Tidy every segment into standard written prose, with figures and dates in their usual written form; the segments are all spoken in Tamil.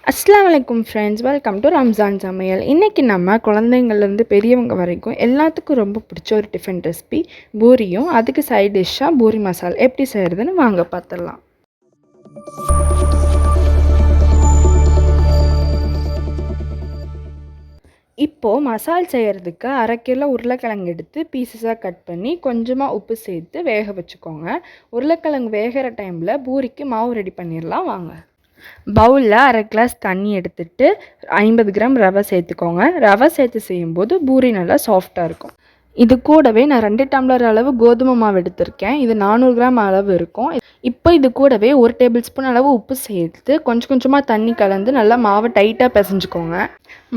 அஸ்ஸலாமு அலைக்கும் ஃப்ரெண்ட்ஸ், வெல்கம் டு ரம்ஜான் சமையல். இன்றைக்கி நம்ம குழந்தைங்கள்லேருந்து பெரியவங்க வரைக்கும் எல்லாத்துக்கும் ரொம்ப பிடிச்ச ஒரு டிஃபன் ரெசிபி பூரியும், அதுக்கு சைட் டிஷ்ஷாக பூரி மசால் எப்படி செய்கிறதுன்னு வாங்க பார்த்துடலாம். இப்போது மசால் செய்கிறதுக்கு 1/2 கிலோ உருளைக்கிழங்கு எடுத்து பீசஸாக கட் பண்ணி கொஞ்சமாக உப்பு சேர்த்து வேக வச்சுக்கோங்க. உருளைக்கிழங்கு வேகிற டைமில் பூரிக்கு மாவு ரெடி பண்ணிடலாம் வாங்க. பவுலில் 1/2 கிளாஸ் தண்ணி எடுத்துகிட்டு 50 கிராம் ரவை சேர்த்துக்கோங்க. ரவை சேர்த்து செய்யும்போது பூரி நல்லா சாஃப்டாக இருக்கும். இது கூடவே நான் 2 டம்ளர் அளவு கோதுமை மாவு எடுத்திருக்கேன். இது 400 கிராம் அளவு இருக்கும். இப்போ இது கூடவே 1 டேபிள் ஸ்பூன் அளவு உப்பு சேர்த்து கொஞ்சம் கொஞ்சமாக தண்ணி கலந்து நல்லா மாவை டைட்டாக பிசைஞ்சுக்கோங்க.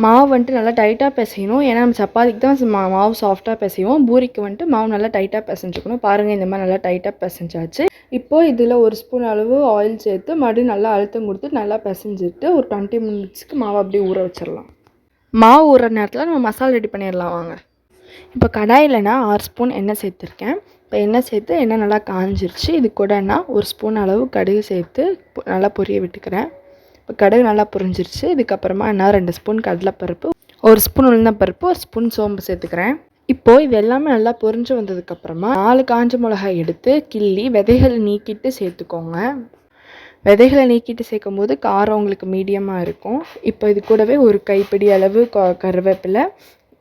மாவு வந்துட்டு நல்லா டைட்டாக பிசையணும். ஏன்னா நம்ம சப்பாத்திக்கு தான் மாவு சாஃப்டாக பிசைவோம். பூரிக்கு வந்துட்டு மாவு நல்லா டைட்டாக பிசைஞ்சுக்கணும். பாருங்கள், இந்த மாதிரி நல்லா டைட்டாக பிசைஞ்சாச்சு. இப்போது இதில் 1 ஸ்பூன் அளவு ஆயில் சேர்த்து மறுபடியும் நல்லா அழுத்தம் கொடுத்து நல்லா பிசைஞ்சிட்டு ஒரு 20 மினிட்ஸ்க்கு மாவு அப்படியே ஊற வச்சிடலாம். மாவு ஊற நேரத்தில் நம்ம மசாலா ரெடி பண்ணிடலாம் வாங்க. இப்போ கடாயில் நான் 6 ஸ்பூன் எண்ணெய் சேர்த்துருக்கேன். இப்போ எண்ணெய் சேர்த்து எண்ணெய் நல்லா காஞ்சிருச்சு. இது கூட நான் 1 ஸ்பூன் அளவு கடுகு சேர்த்து நல்லா பொரிய விட்டுக்கிறேன். இப்போ கடுகு நல்லா பொரிஞ்சிருச்சு. இதுக்கப்புறமா நான் 2 ஸ்பூன் கடலைப்பருப்பு, 1 ஸ்பூன் உளுந்தம்பருப்பு, 1 ஸ்பூன் சோம்பு சேர்த்துக்கிறேன். இப்போது இது எல்லாமே நல்லா பொரிஞ்சு வந்ததுக்கப்புறமா 4 காஞ்ச மிளகாய் எடுத்து கிள்ளி விதைகளை நீக்கிட்டு சேர்த்துக்கோங்க. விதைகளை நீக்கிட்டு சேர்க்கும் போது காரம் உங்களுக்கு மீடியமாக இருக்கும். இப்போ இது கூடவே ஒரு கைப்பிடி அளவு கருவேப்பிலை,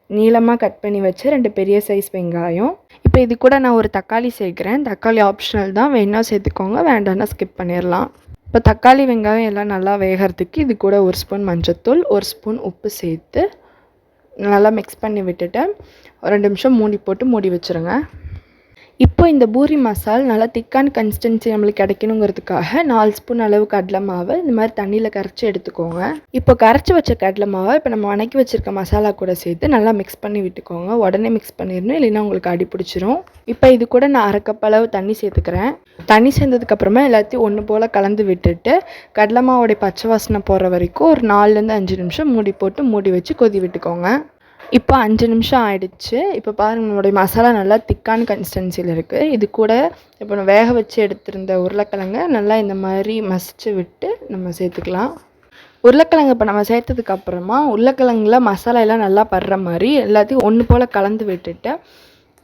நீளமாக கட் பண்ணி வச்சு 2 பெரிய சைஸ் வெங்காயம். இப்போ இது கூட நான் ஒரு தக்காளி சேர்க்குறேன். தக்காளி ஆப்ஷனல் தான், வேணால் சேர்த்துக்கோங்க, வேண்டாம்னா ஸ்கிப் பண்ணிடலாம். இப்போ தக்காளி வெங்காயம் எல்லாம் நல்லா வேகிறதுக்கு இது கூட 1 ஸ்பூன் மஞ்சத்தூள், 1 ஸ்பூன் உப்பு சேர்த்து நல்லா மிக்ஸ் பண்ணி விட்டுட்டு 2 நிமிஷம் மூடி வச்சுருங்க. இப்போ இந்த பூரி மசால் நல்லா திக்கான கன்சிஸ்டன்சி நம்மளுக்கு கிடைக்கணுங்கிறதுக்காக 4 ஸ்பூன் அளவு கடலை மாவை இந்த மாதிரி தண்ணியில் கரைச்சி எடுத்துக்கோங்க. இப்போ கரைச்சி வச்ச கடலை மாவை இப்போ நம்ம வணக்கி வச்சுருக்க மசாலா கூட சேர்த்து நல்லா மிக்ஸ் பண்ணி விட்டுக்கோங்க. உடனே மிக்ஸ் பண்ணிடணும், இல்லைன்னா உங்களுக்கு அடி பிடிச்சிரும். இப்போ இது கூட நான் 1/2 கப் அளவு தண்ணி சேர்த்துக்கிறேன். தண்ணி சேர்ந்ததுக்கப்புறமா எல்லாத்தையும் ஒன்று போல் கலந்து விட்டுட்டு கடலை மாவோடைய பச்சை வாசனை போகிற வரைக்கும் ஒரு 4லேருந்து 5 நிமிஷம் மூடி வச்சு கொதி விட்டுக்கோங்க. இப்போ 5 நிமிஷம் ஆயிடுச்சு. இப்போ பாருங்கள், நம்மளுடைய மசாலா நல்லா திக்கான கன்சிஸ்டன்சியில் இருக்குது. இது கூட இப்போ நான் வேக வச்சு எடுத்திருந்த உருளைக்கிழங்கை நல்லா இந்த மாதிரி மசிச்சு விட்டு நம்ம சேர்த்துக்கலாம். உருளைக்கிழங்கு இப்போ நம்ம சேர்த்ததுக்கப்புறமா உருளைக்கிழங்குல மசாலா எல்லாம் நல்லா படுற மாதிரி எல்லாத்தையும் ஒன்று போல் கலந்து விட்டுட்டு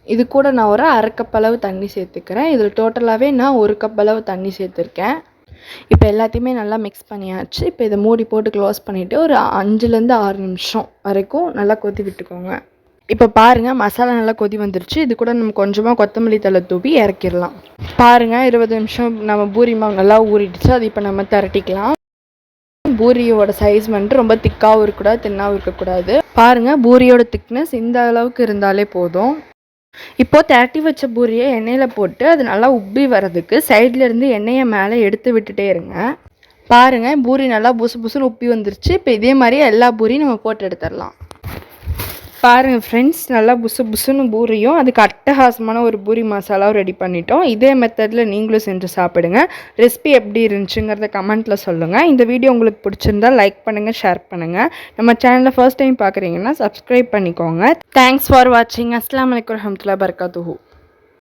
இது கூட நான் ஒரு 1/2 கப் அளவு தண்ணி சேர்த்துக்கிறேன். இதில் டோட்டலாகவே நான் 1 கப் அளவு தண்ணி சேர்த்துருக்கேன். இப்போ எல்லாத்தையுமே நல்லா மிக்ஸ் பண்ணியாச்சு. இப்போ இதை மூடி போட்டு க்ளோஸ் பண்ணிவிட்டு ஒரு 5லேருந்து 6 நிமிஷம் வரைக்கும் நல்லா கொதி விட்டுக்கோங்க. இப்போ பாருங்கள், மசாலா நல்லா கொதி வந்துருச்சு. இது கூட நம்ம கொஞ்சமாக கொத்தமல்லி தழை தூவி இறக்கிடலாம். பாருங்கள், 20 நிமிஷம் நம்ம பூரி மாவு நல்லா ஊறிடுச்சு. அது இப்போ நம்ம திரட்டிக்கலாம். பூரியோட சைஸ் வந்துட்டு ரொம்ப திக்காகவும் இருக்கக்கூடாது, தின்னாகவும் இருக்கக்கூடாது. பாருங்கள், பூரியோட திக்னஸ் இந்த அளவுக்கு இருந்தாலே போதும். இப்போது திரட்டி வச்ச பூரியை எண்ணெயில் போட்டு அது நல்லா உப்பி வர்றதுக்கு சைட்லேருந்து எண்ணெயை மேலே எடுத்து விட்டுட்டே இருங்க. பாருங்கள், பூரி நல்லா புசுன்னு உப்பி வந்துருச்சு. இப்போ இதே மாதிரி எல்லா பூரியும் நம்ம போட்டு எடுத்துடலாம். பாருங்கள் ஃப்ரெண்ட்ஸ், நல்லா புசுன்னு பூரியும் அதுக்கு அட்டகாசமான ஒரு பூரி மசாலாவும் ரெடி பண்ணிட்டோம். இதே மெத்தடில் நீங்களும் செஞ்சு சாப்பிடுங்க. ரெசிபி எப்படி இருந்துச்சுங்கிறத கமெண்ட்டில் சொல்லுங்கள். இந்த வீடியோ உங்களுக்கு பிடிச்சிருந்தால் லைக் பண்ணுங்கள், ஷேர் பண்ணுங்கள். நம்ம சேனலில் ஃபர்ஸ்ட் டைம் பார்க்குறீங்கன்னா சப்ஸ்கிரைப் பண்ணிக்கோங்க. தேங்க்ஸ் ஃபார் வாட்சிங். அஸ்ஸலாமு அலைக்கும் வரஹ்மத்துல்லாஹி வபரகாத்துஹு.